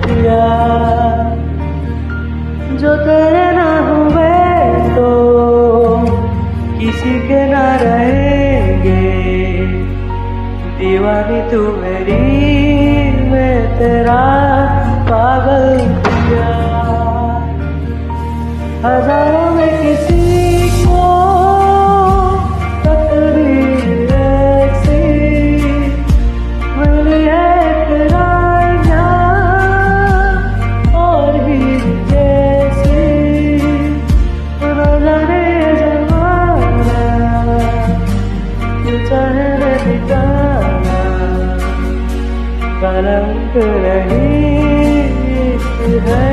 किया। जो तेरे ना हुए तो किसी के ना रहेंगे। दीवानी तू मेरी, मैं तेरा पागल किया। हजारों में किसी को तकदीर ऐसी मिली है तेरा यहाँ, और भी जैसी न जाने जमाना क्यों चाहे न निकाला। कलंक नहीं है